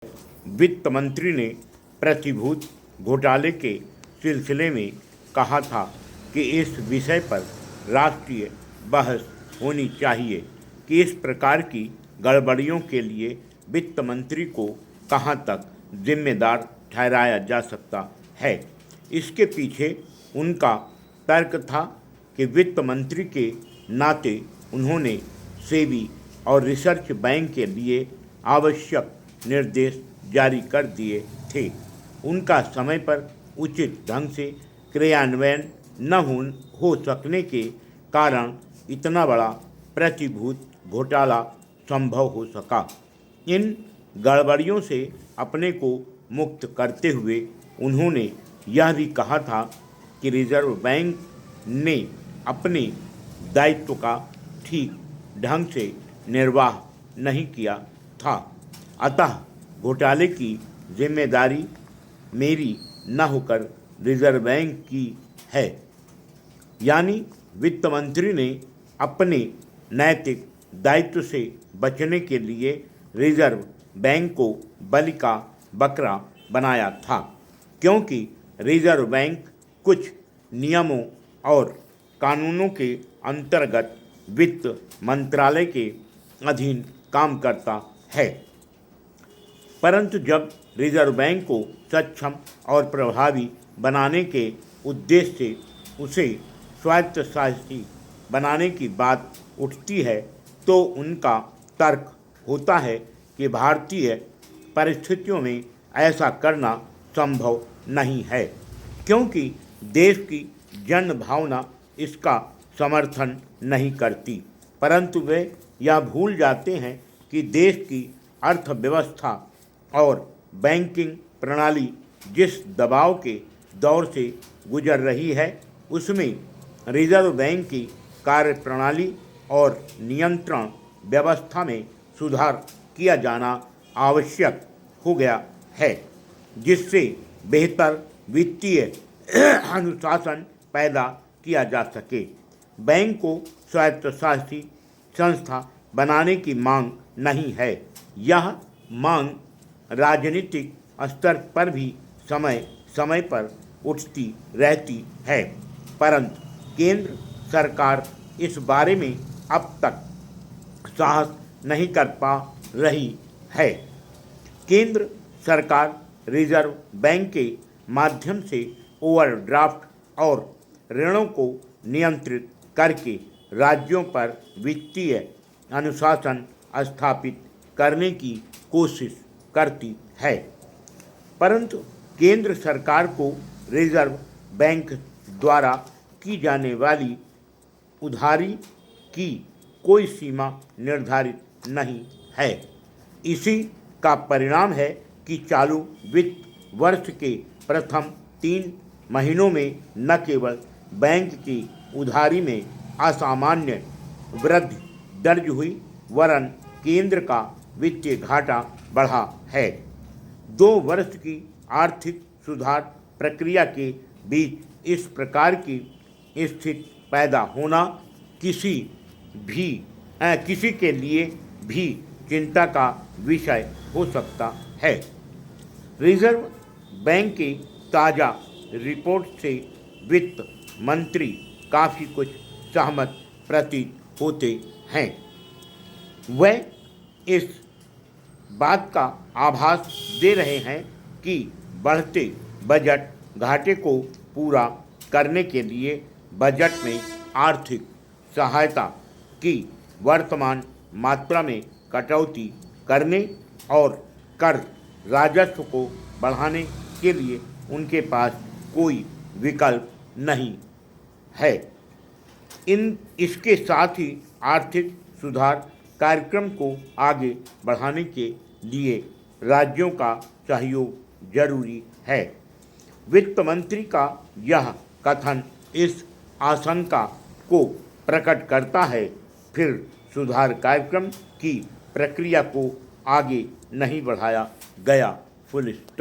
वित्त मंत्री ने प्रतिभूति घोटाले के सिलसिले में कहा था कि इस विषय पर राष्ट्रीय बहस होनी चाहिए कि इस प्रकार की गड़बड़ियों के लिए वित्त मंत्री को कहां तक जिम्मेदार ठहराया जा सकता है। इसके पीछे उनका तर्क था कि वित्त मंत्री के नाते उन्होंने सेबी और रिसर्च बैंक के लिए आवश्यक निर्देश जारी कर दिए थे। उनका समय पर उचित ढंग से क्रियान्वयन न हो सकने के कारण इतना बड़ा प्रतिभूति घोटाला संभव हो सका। इन गड़बड़ियों से अपने को मुक्त करते हुए उन्होंने यह भी कहा था कि रिजर्व बैंक ने अपने दायित्व का ठीक ढंग से निर्वाह नहीं किया था, अतः घोटाले की जिम्मेदारी मेरी न होकर रिजर्व बैंक की है। यानी वित्त मंत्री ने अपने नैतिक दायित्व से बचने के लिए रिजर्व बैंक को बलि का बकरा बनाया था, क्योंकि रिजर्व बैंक कुछ नियमों और कानूनों के अंतर्गत वित्त मंत्रालय के अधीन काम करता है। परंतु जब रिजर्व बैंक को सक्षम और प्रभावी बनाने के उद्देश्य से उसे स्वायत्तशासी बनाने की बात उठती है तो उनका तर्क होता है कि भारतीय परिस्थितियों में ऐसा करना संभव नहीं है, क्योंकि देश की जन भावना इसका समर्थन नहीं करती। परंतु वे यह भूल जाते हैं कि देश की अर्थव्यवस्था और बैंकिंग प्रणाली जिस दबाव के दौर से गुजर रही है उसमें रिजर्व बैंक की कार्यप्रणाली और नियंत्रण व्यवस्था में सुधार किया जाना आवश्यक हो गया है, जिससे बेहतर वित्तीय अनुशासन पैदा किया जा सके। बैंक को स्वायत्तशासी संस्था बनाने की मांग नहीं है। यह मांग राजनीतिक स्तर पर भी समय समय पर उठती रहती है, परंतु केंद्र सरकार इस बारे में अब तक साहस नहीं कर पा रही है। केंद्र सरकार रिजर्व बैंक के माध्यम से ओवरड्राफ्ट और ऋणों को नियंत्रित करके राज्यों पर वित्तीय अनुशासन स्थापित करने की कोशिश करती है, परंतु केंद्र सरकार को रिजर्व बैंक द्वारा की जाने वाली उधारी की कोई सीमा निर्धारित नहीं है। इसी का परिणाम है कि चालू वित्त वर्ष के प्रथम 3 महीनों में न केवल बैंक की उधारी में असामान्य वृद्धि दर्ज हुई, वरन केंद्र का वित्तीय घाटा बढ़ा है। 2 वर्ष की आर्थिक सुधार प्रक्रिया के बीच इस प्रकार की स्थिति पैदा होना किसी के लिए भी चिंता का विषय हो सकता है। रिजर्व बैंक की ताज़ा रिपोर्ट से वित्त मंत्री काफ़ी कुछ सहमत प्रतीत होते हैं। वह इस बात का आभास दे रहे हैं कि बढ़ते बजट घाटे को पूरा करने के लिए बजट में आर्थिक सहायता की वर्तमान मात्रा में कटौती करने और कर राजस्व को बढ़ाने के लिए उनके पास कोई विकल्प नहीं है। इसके साथ ही आर्थिक सुधार कार्यक्रम को आगे बढ़ाने के लिए राज्यों का सहयोग जरूरी है। वित्त मंत्री का यह कथन इस आशंका को प्रकट करता है, फिर सुधार कार्यक्रम की प्रक्रिया को आगे नहीं बढ़ाया गया। Full stop.